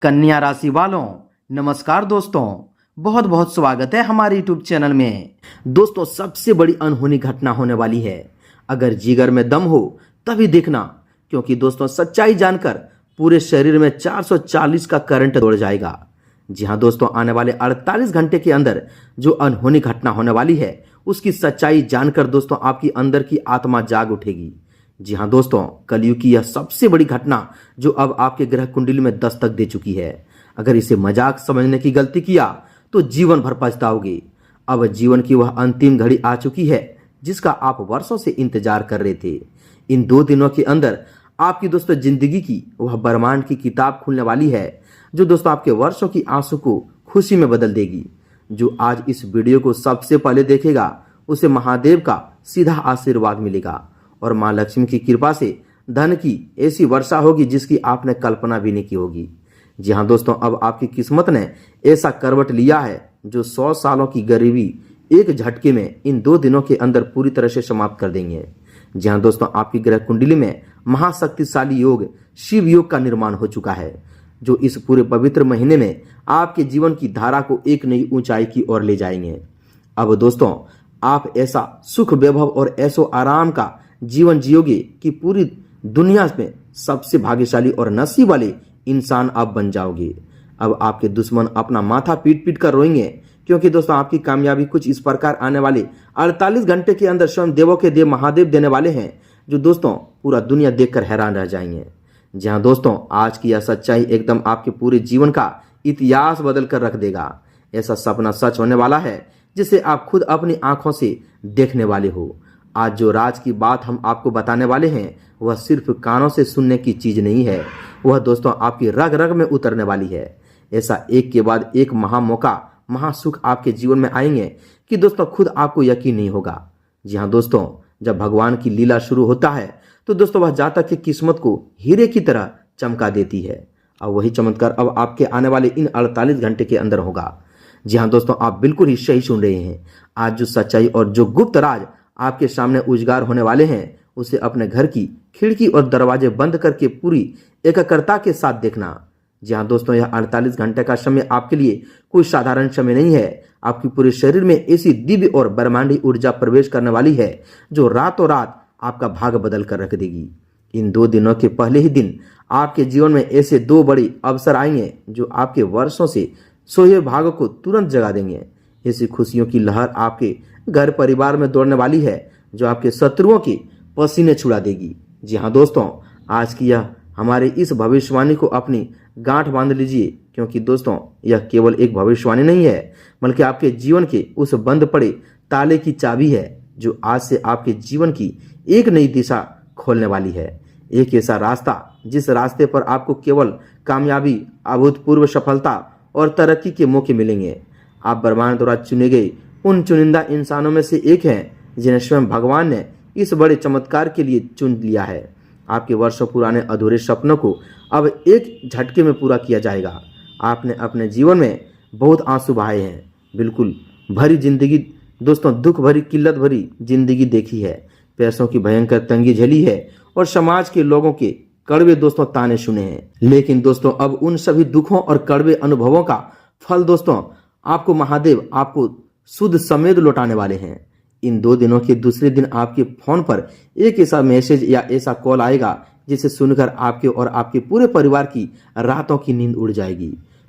कन्या राशि वालों, नमस्कार दोस्तों। बहुत बहुत स्वागत है हमारे यूट्यूब चैनल में। दोस्तों, सबसे बड़ी अनहोनी घटना होने वाली है। अगर जिगर में दम हो तभी देखना, क्योंकि दोस्तों सच्चाई जानकर पूरे शरीर में 440 का करंट दौड़ जाएगा। जी हाँ दोस्तों, आने वाले 48 घंटे के अंदर जो अनहोनी घटना होने वाली है उसकी सच्चाई जानकर दोस्तों आपकी अंदर की आत्मा जाग उठेगी। जी हाँ दोस्तों, कलयुग की यह सबसे बड़ी घटना जो अब आपके ग्रह कुंडली में दस्तक दे चुकी है। अगर इसे मजाक समझने की गलती किया तो जीवन भर पछताओगे। अब जीवन की वह अंतिम घड़ी आ चुकी है जिसका आप वर्षों से इंतजार कर रहे थे। इन 2 दिनों के अंदर आपकी दोस्तों जिंदगी की वह ब्रह्मांड की किताब खुलने वाली है जो दोस्तों आपके वर्षों की आंसू को खुशी में बदल देगी। जो आज इस वीडियो को सबसे पहले देखेगा उसे महादेव का सीधा आशीर्वाद मिलेगा और मां लक्ष्मी की कृपा से धन की ऐसी वर्षा होगी जिसकी आपने कल्पना भी नहीं की होगी। जी हाँ दोस्तों, अब आपकी किस्मत ने ऐसा करवट लिया है जो 100 सालों की गरीबी एक झटके में इन 2 दिनों के अंदर पूरी तरह से समाप्त कर देंगे। जी हाँ दोस्तों, आपकी ग्रह कुंडली में महाशक्तिशाली योग शिव योग का निर्माण हो चुका है जो इस पूरे पवित्र महीने में आपके जीवन की धारा को एक नई ऊंचाई की ओर ले जाएंगे। अब दोस्तों, आप ऐसा सुख वैभव और ऐसो आराम का जीवन जियोगे कि पूरी दुनिया में सबसे भाग्यशाली और नसीब वाले इंसान आप बन जाओगे। अब आपके दुश्मन अपना माथा पीट पीट कर रोएंगे, क्योंकि दोस्तों आपकी कामयाबी कुछ इस प्रकार आने वाले 48 घंटे के अंदर स्वयं देवों के देव महादेव देने वाले हैं जो दोस्तों पूरा दुनिया देखकर हैरान रह जाएंगे। जी हाँ दोस्तों, आज की यह सच्चाई एकदम आपके पूरे जीवन का इतिहास बदल कर रख देगा। ऐसा सपना सच होने वाला है जिसे आप खुद अपनी आंखों से देखने वाले हो। आज जो राज की बात हम आपको बताने वाले हैं वह सिर्फ कानों से सुनने की चीज नहीं है, वह दोस्तों आपकी रग रग में उतरने वाली है। ऐसा एक के बाद एक महामौका महासुख आपके जीवन में आएंगे कि दोस्तों खुद आपको यकीन नहीं होगा। जी हाँ दोस्तों, जब भगवान की लीला शुरू होता है तो दोस्तों वह जातक की किस्मत को हीरे की तरह चमका देती है। और वही चमत्कार अब आपके आने वाले इन 48 घंटे के अंदर होगा। जी हाँ दोस्तों, आप बिल्कुल ही सही सुन रहे हैं। आज जो सच्चाई और जो गुप्त राज आपके सामने उजागर होने वाले हैं उसे अपने घर की खिड़की और दरवाजे बंद करके पूरी एकाग्रता के साथ देखना। जी हाँ दोस्तों, यह 48 घंटे का समय आपके लिए कोई साधारण समय नहीं है। आपके पूरे शरीर में ऐसी दिव्य और ब्रह्मांडी ऊर्जा प्रवेश करने वाली है जो रातों रात आपका भाग बदल कर रख देगी। इन 2 दिनों के पहले ही दिन आपके जीवन में ऐसे 2 बड़ी अवसर आएंगे जो आपके वर्षों से सोए भाग को तुरंत जगा देंगे। ऐसी खुशियों की लहर आपके घर परिवार में दौड़ने वाली है जो आपके शत्रुओं के पसीने छुड़ा देगी। जी हाँ दोस्तों, आज की यह हमारे इस भविष्यवाणी को अपनी गांठ बांध लीजिए, क्योंकि दोस्तों यह केवल एक भविष्यवाणी नहीं है बल्कि आपके जीवन के उस बंद पड़े ताले की चाबी है जो आज से आपके जीवन की एक नई दिशा खोलने वाली है। एक ऐसा रास्ता जिस रास्ते पर आपको केवल कामयाबी, अभूतपूर्व सफलता और तरक्की के मौके मिलेंगे। आप ब्रह्मांड द्वारा चुने गए उन चुनिंदा इंसानों में से एक हैं जिन्हें स्वयं भगवान ने इस बड़े चमत्कार के लिए चुन लिया है। आपके वर्षों पुराने अधूरे सपनों को अब एक झटके में पूरा किया जाएगा। आपने अपने जीवन में बहुत आंसू बहाए हैं, बिल्कुल भरी जिंदगी दोस्तों, दुख भरी किल्लत भरी जिंदगी देखी है, पैसों की भयंकर तंगी झेली है और समाज के लोगों के कड़वे दोस्तों ताने सुने हैं। लेकिन दोस्तों अब उन सभी दुखों और कड़वे अनुभवों का फल दोस्तों आपको महादेव आपको शुद्ध समेत लौटाने वाले हैं। इन 2 दिनों के दूसरे दिन आपके फोन पर एक ऐसा मैसेज या ऐसा कॉल आएगा जिसे सुनकर आपके और आपके पूरे परिवार की रातों की नींद उड़ जाएगी।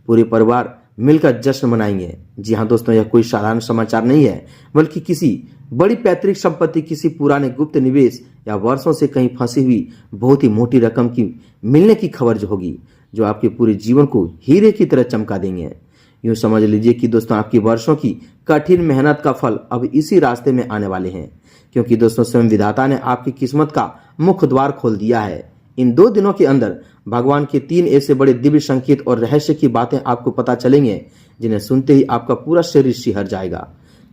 पूरे परिवार मिलकर जश्न मनाएंगे। जी हाँ दोस्तों, यह कोई साधारण समाचार नहीं है बल्कि किसी बड़ी पैतृक संपत्ति, किसी पुराने गुप्त निवेश या वर्षों से कहीं फंसी हुई बहुत ही मोटी रकम की मिलने की खबर जो होगी जो आपके पूरे जीवन को हीरे की तरह चमका देंगे। यूं समझ लीजिए कि दोस्तों आपकी वर्षों की कठिन मेहनत का फल अब इसी रास्ते में आने वाले हैं, क्योंकि दोस्तों स्वयं विधाता ने आपकी किस्मत का मुख्य द्वार खोल दिया है। इन 2 दिनों के अंदर भगवान के 3 ऐसे बड़े दिव्य संकेत और रहस्य की बातें आपको पता चलेंगे जिन्हें सुनते ही आपका पूरा शरीर सिहर जाएगा।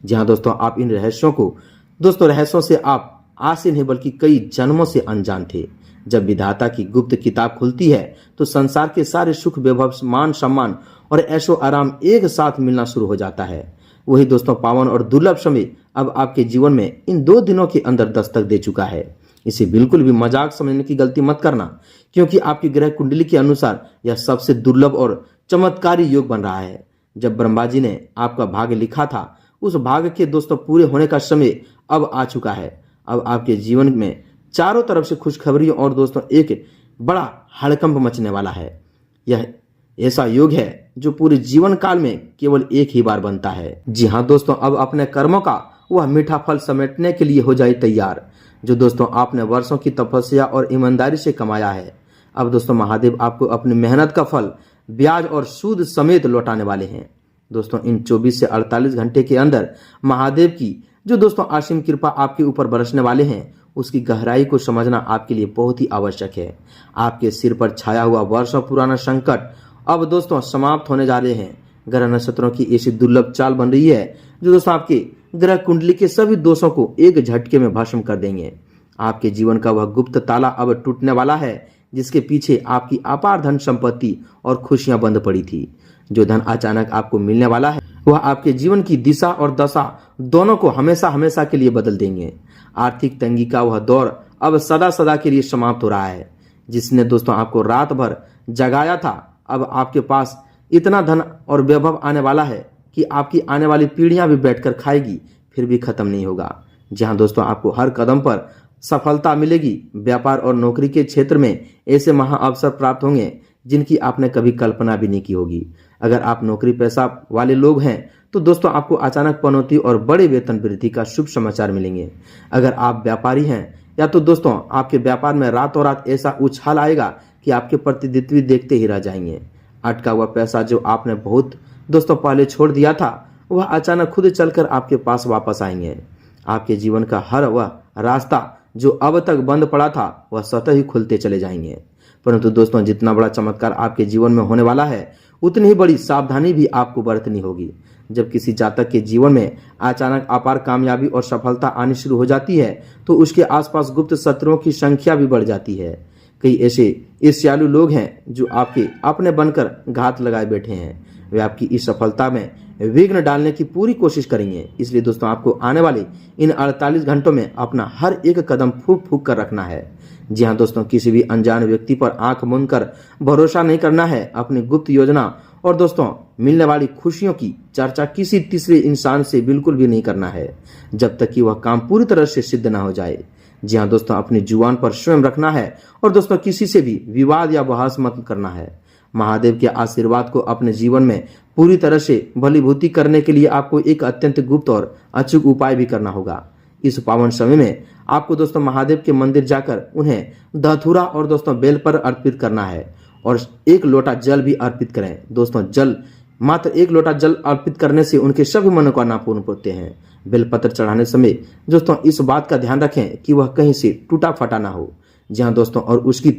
जी हाँ दोस्तों, आप इन रहस्यों से आप आज से नहीं बल्कि कई जन्मों से अनजान थे। जब विधाता की गुप्त किताब खुलती है तो संसार के सारे सुख वैभव, मान सम्मान और ऐशो आराम एक साथ मिलना शुरू हो जाता है। वही दोस्तों पावन और दुर्लभ समय अब आपके जीवन में इन 2 दिनों के अंदर दस्तक दे चुका है। इसे बिल्कुल भी मजाक समझने की गलती मत करना, क्योंकि आपकी ग्रह कुंडली के अनुसार यह सबसे दुर्लभ और चमत्कारी योग बन रहा है। जब ब्रह्मा जी ने आपका भाग्य लिखा था, उस भाग्य के दोस्तों पूरे होने का समय अब आ चुका है। अब आपके जीवन में चारों तरफ से खुशखबरी और दोस्तों एक बड़ा हड़कंप मचने वाला है। यह ऐसा योग है जो पूरे जीवन काल में केवल एक ही बार बनता है। जी हाँ दोस्तों, अब अपने कर्मों का वह मीठा फल समेटने के लिए हो जाए तैयार, जो दोस्तों आपने वर्षों की तपस्या और ईमानदारी से कमाया है। अब दोस्तों महादेव आपको अपनी मेहनत का फल ब्याज और सूद समेत लौटाने वाले हैं। दोस्तों इन 24 से 48 घंटे के अंदर महादेव की जो दोस्तों असीम कृपा आपके ऊपर बरसने वाले हैं, उसकी गहराई को समझना आपके लिए बहुत ही आवश्यक है। आपके सिर पर छाया हुआ वर्षों पुराना संकट अब दोस्तों समाप्त होने जा रहे हैं। ग्रह नक्षत्रों की ऐसी दुर्लभ चाल बन रही है जो दोस्तों आपके ग्रह कुंडली के सभी दोषों को एक झटके में भस्म कर देंगे। आपके जीवन का वह गुप्त ताला अब टूटने वाला है, जिसके पीछे आपकी अपार धन संपत्ति और खुशियां बंद पड़ी थी। जो धन अचानक आपको मिलने वाला है, वह आपके जीवन की दिशा और दशा दोनों को हमेशा हमेशा के लिए बदल देंगे। आर्थिक तंगी का वह दौर अब सदा सदा के लिए समाप्त हो रहा है। जिसने दोस्तों आपको रात भर जगाया था, अब आपके पास इतना धन और वैभव आने वाला है कि आपकी आने वाली पीढ़ियां भी बैठकर खाएगी, फिर भी खत्म नहीं होगा। जहां दोस्तों आपको हर कदम पर सफलता मिलेगी। व्यापार और नौकरी के क्षेत्र में ऐसे महा अवसर प्राप्त होंगे जिनकी आपने कभी कल्पना भी नहीं की होगी। अगर आप नौकरी पेशा वाले लोग हैं तो दोस्तों आपको अचानक पनौती और बड़े वेतन वृद्धि का शुभ समाचार मिलेंगे। अगर आप व्यापारी हैं या तो दोस्तों आपके व्यापार में रातों रात ऐसा उछाल आएगा कि आपके प्रतिनिधित्व देखते ही रह जाएंगे। अटका हुआ पैसा जो आपने बहुत दोस्तों पहले छोड़ दिया था, वह अचानक खुद चलकर आपके पास वापस आएंगे। आपके जीवन का हर वह रास्ता जो अब तक बंद पड़ा था, वह स्वतः ही खुलते चले जाएंगे। परंतु दोस्तों जितना बड़ा चमत्कार आपके जीवन में होने वाला है, उतनी ही बड़ी सावधानी भी आपको बरतनी होगी। जब किसी जातक के जीवन में अचानक अपार कामयाबी और सफलता आनी शुरू हो जाती है, तो उसके आसपास गुप्त शत्रुओं की संख्या भी बढ़ जाती है। कई ऐसे ईर्ष्यालु लोग हैं जो आपके अपने बनकर घात लगाए बैठे हैं। वे आपकी इस सफलता में विघ्न डालने की पूरी कोशिश करेंगे। इसलिए दोस्तों आपको आने वाले इन 48 घंटों में अपना हर एक कदम फूंक फूंक कर रखना है। जी हाँ दोस्तों, किसी भी अनजान व्यक्ति पर आंख मूंद कर भरोसा नहीं करना है। अपनी गुप्त योजना और दोस्तों मिलने वाली खुशियों की चर्चा किसी तीसरे इंसान से बिल्कुल भी नहीं करना है, जब तक कि वह काम पूरी तरह से सिद्ध ना हो जाए। जी हाँ दोस्तों, अपनी जुबान पर स्वयं रखना है और दोस्तों किसी से भी विवाद या बहस मत करना है। महादेव के आशीर्वाद को अपने जीवन में पूरी तरह से भलीभूति करने के लिए आपको एक अत्यंत गुप्त और अचूक उपाय भी करना होगा। इस पावन समय में आपको दोस्तों महादेव के मंदिर जाकर उन्हें धतूरा और दोस्तों बेल पर अर्पित करना है और 1 लोटा जल भी अर्पित करें। दोस्तों मात्र 1 लोटा जल अर्पित करने से उनके सभी मनोकामना पूर्ण होते हैं। बेलपत्र चढ़ाने समय दोस्तों इस बात का ध्यान रखें कि वह कहीं से टूटा फटा ना हो। जी हाँ दोस्तों, और उसकी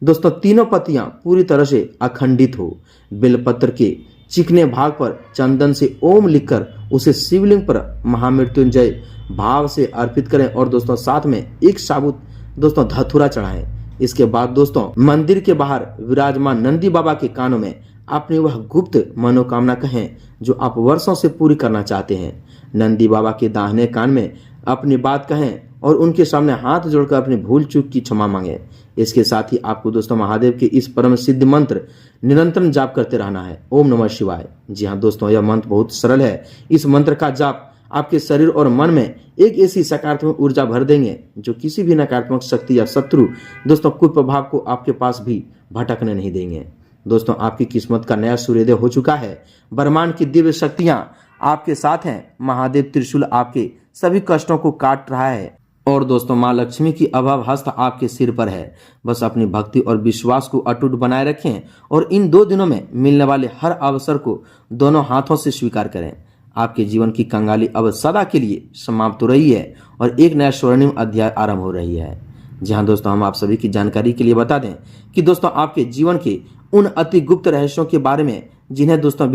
दोस्तों तीनों पत्तियां पूरी तरह से अखंडित हो। बेलपत्र के चिकने भाग पर चंदन से ओम लिखकर उसे शिवलिंग पर महामृत्युंजय भाव से अर्पित करें और दोस्तों साथ में 1 साबुत दोस्तों धतूरा चढ़ाएं। इसके बाद दोस्तों मंदिर के बाहर विराजमान नंदी बाबा के कानों में अपनी वह गुप्त मनोकामना कहें जो आप वर्षों से पूरी करना चाहते हैं। नंदी बाबा के दाहिने कान में अपनी बात कहें और उनके सामने हाथ जोड़कर अपनी भूल चूक की क्षमा मांगे। इसके साथ ही आपको दोस्तों महादेव के इस परम सिद्ध मंत्र निरंतर जाप करते रहना है, ओम नमः शिवाय। जी हाँ दोस्तों, यह मंत्र बहुत सरल है। इस मंत्र का जाप आपके शरीर और मन में एक ऐसी सकारात्मक ऊर्जा भर देंगे जो किसी भी नकारात्मक शक्ति या शत्रु दोस्तों कुप्रभाव को आपके पास भी भटकने नहीं देंगे। दोस्तों आपकी किस्मत का नया सूर्योदय हो चुका है। ब्रह्मांड की दिव्य शक्तियां आपके साथ हैं। महादेव त्रिशूल आपके सभी कष्टों को काट रहा है और दोस्तों माँ लक्ष्मी की अभय हस्त आपके सिर पर है। बस अपनी भक्ति और विश्वास को अटूट बनाए रखें और इन 2 दिनों में मिलने वाले हर अवसर को दोनों हाथों से स्वीकार करें। आपके जीवन की कंगाली अब सदा के लिए समाप्त हो रही है और एक नया स्वर्णिम अध्याय आरंभ हो रही है। जी हाँ दोस्तों, हम आप सभी की जानकारी के लिए बता दें कि दोस्तों आपके जीवन के उन अति गुप्त रहस्यों के बारे में जिन्हें दोस्तों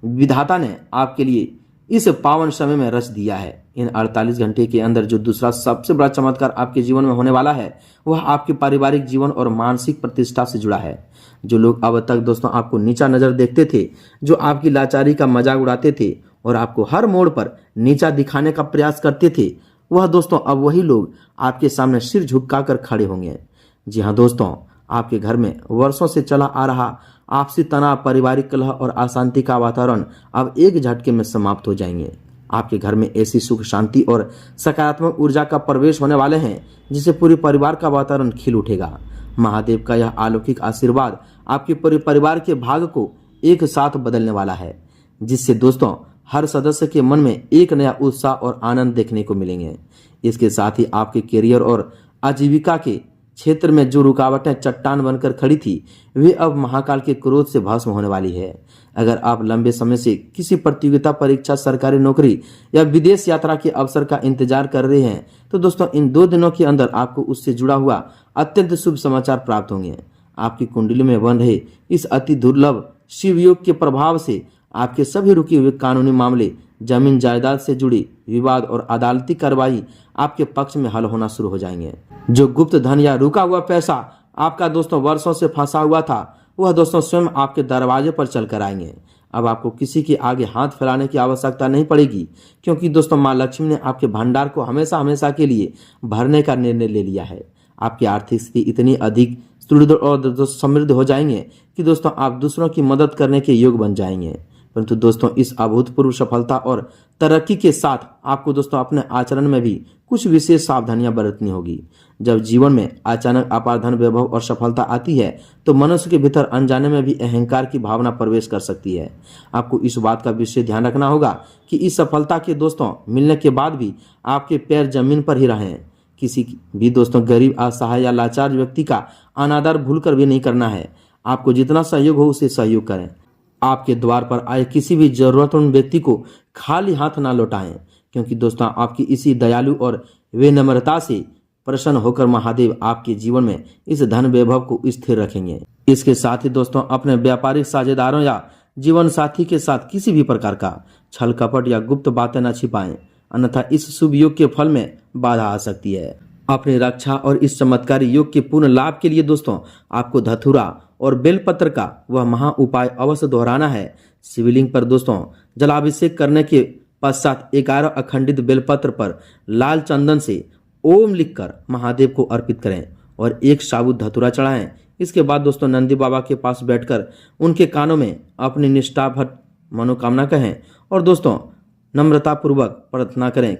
विधाता ने आपके लिए इस पावन समय में रच दिया है। इन 48 घंटे के अंदर जो दूसरा सबसे बड़ा चमत्कार आपके जीवन में होने वाला है, वह आपके पारिवारिक जीवन और मानसिक प्रतिष्ठा से जुड़ा है। जो लोग अब तक दोस्तों आपको नीचा नजर देखते थे, जो आपकी लाचारी का मजाक उड़ाते थे और आपको हर मोड़ पर नीचा दिखाने का प्रयास करते थे, वह दोस्तों अब वही लोग आपके सामने सिर झुकाकर खड़े होंगे। जी हाँ दोस्तों, आपके घर में वर्षों से चला आ रहा आपसी तनाव, पारिवारिक कलह और अशांति का वातावरण अब एक झटके में समाप्त हो जाएंगे। आपके घर में ऐसी सुख, शांति और सकारात्मक ऊर्जा का प्रवेश होने वाले हैं जिससे पूरे परिवार का वातावरण खिल उठेगा। महादेव का यह अलौकिक आशीर्वाद आपके पूरे परिवार के भाग्य को एक साथ बदलने वाला है, जिससे दोस्तों हर सदस्य के मन में एक नया उत्साह और आनंद देखने को मिलेंगे। इसके साथ ही आपके करियर और आजीविका के क्षेत्र में जो रुकावटें चट्टान बनकर खड़ी थी, वे अब महाकाल के क्रोध से भस्म होने वाली है। अगर आप लंबे समय से किसी प्रतियोगिता परीक्षा, सरकारी नौकरी या विदेश यात्रा के अवसर का इंतजार कर रहे हैं, तो दोस्तों इन 2 दिनों के अंदर आपको उससे जुड़ा हुआ अत्यंत शुभ समाचार प्राप्त होंगे। आपकी कुंडली में बन रहे इस अति दुर्लभ शिव योग के प्रभाव से आपके सभी रुके हुए कानूनी मामले, जमीन जायदाद से जुड़ी विवाद और अदालती कार्रवाई आपके पक्ष में हल होना शुरू हो जाएंगे। जो गुप्त धन या रुका हुआ पैसा आपका दोस्तों वर्षों से फंसा हुआ था, वह दोस्तों स्वयं आपके दरवाजे पर चल कर आएंगे। अब आपको किसी के आगे हाथ फैलाने की आवश्यकता नहीं पड़ेगी, क्योंकि दोस्तों माँ लक्ष्मी ने आपके भंडार को हमेशा हमेशा के लिए भरने का निर्णय ले लिया है। आपकी आर्थिक स्थिति इतनी अधिक सुदृढ़ और समृद्ध हो जाएंगे कि दोस्तों आप दूसरों की मदद करने के योग्य बन जाएंगे। परंतु दोस्तों इस अभूतपूर्व सफलता और तरक्की के साथ आपको दोस्तों अपने आचरण में भी कुछ विशेष सावधानियां बरतनी होगी। जब जीवन में अचानक अपार धन, वैभव और सफलता आती है, तो मनुष्य के भीतर अनजाने में भी अहंकार की भावना प्रवेश कर सकती है। आपको इस बात का विशेष ध्यान रखना होगा कि इस सफलता के दोस्तों मिलने के बाद भी आपके पैर जमीन पर ही रहें। किसी भी दोस्तों गरीब, असहाय या लाचार व्यक्ति का अनादर भूलकर भी नहीं करना है। आपको जितना सहयोग हो उसे सहयोग करें। आपके द्वार पर आए किसी भी जरूरतमंद व्यक्ति को खाली हाथ ना लौटाएं, क्योंकि दोस्तों आपकी इसी दयालु और विनम्रता से प्रसन्न होकर महादेव आपके जीवन में इस धन वैभव को स्थिर रखेंगे। इसके साथ ही दोस्तों अपने व्यापारिक साझेदारों या जीवन साथी के साथ किसी भी प्रकार का छल कपट या गुप्त बातें न छिपाएं, अन्यथा इस शुभ योग के फल में बाधा आ सकती है। अपनी रक्षा और इस चमत्कारी योग के पूर्ण लाभ के लिए दोस्तों आपको धतूरा और बेलपत्र का वह महा उपाय अवश्य दोहराना है। शिवलिंग पर दोस्तों जलाभिषेक करने के पश्चात 11 अखंडित बेलपत्र पर लाल चंदन से ओम लिखकर महादेव को अर्पित करें और एक साबुत धतूरा चढ़ाएं। इसके बाद दोस्तों नंदी बाबा के पास बैठकर उनके कानों में अपनी निष्ठाभर मनोकामना कहें और दोस्तों नम्रतापूर्वक प्रार्थना करें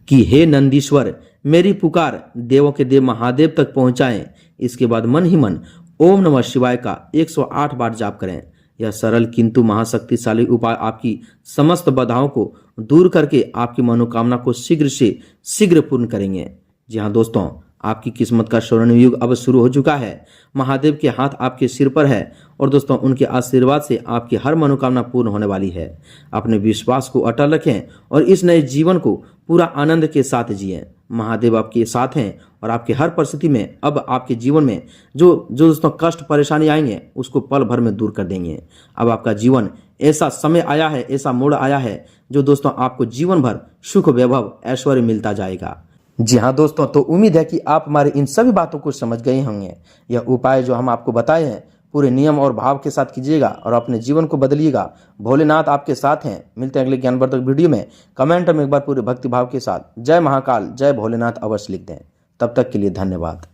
कि हे नंदीश्वर, मेरी पुकार देवों के देव महादेव तक पहुंचाएं। इसके बाद मन ही मन ओम नमः शिवाय का 108 बार जाप करें। यह सरल किंतु महाशक्तिशाली उपाय आपकी समस्त बाधाओं को दूर करके आपकी मनोकामना को शीघ्र से शीघ्र पूर्ण करेंगे। जी हाँ दोस्तों, आपकी किस्मत का स्वर्ण युग अब शुरू हो चुका है। महादेव के हाथ आपके सिर पर है और दोस्तों उनके आशीर्वाद से आपकी हर मनोकामना पूर्ण होने वाली है। अपने विश्वास को अटल रखें और इस नए जीवन को पूरा आनंद के साथ जिएं। महादेव आपके साथ हैं और आपकी हर परिस्थिति में अब आपके जीवन में जो दोस्तों कष्ट परेशानी आएंगे उसको पल भर में दूर कर देंगे। अब आपका जीवन ऐसा समय आया है, ऐसा मोड़ आया है जो दोस्तों आपको जीवन भर सुख, वैभव, ऐश्वर्य मिलता जाएगा। जी हाँ दोस्तों, तो उम्मीद है कि आप हमारे इन सभी बातों को समझ गए होंगे। यह उपाय जो हम आपको बताए हैं पूरे नियम और भाव के साथ कीजिएगा और अपने जीवन को बदलिएगा। भोलेनाथ आपके साथ हैं। मिलते हैं अगले ज्ञानवर्धक वीडियो में। कमेंट में एक बार पूरे भक्ति भाव के साथ जय महाकाल, जय भोलेनाथ अवश्य लिख दें। तब तक के लिए धन्यवाद।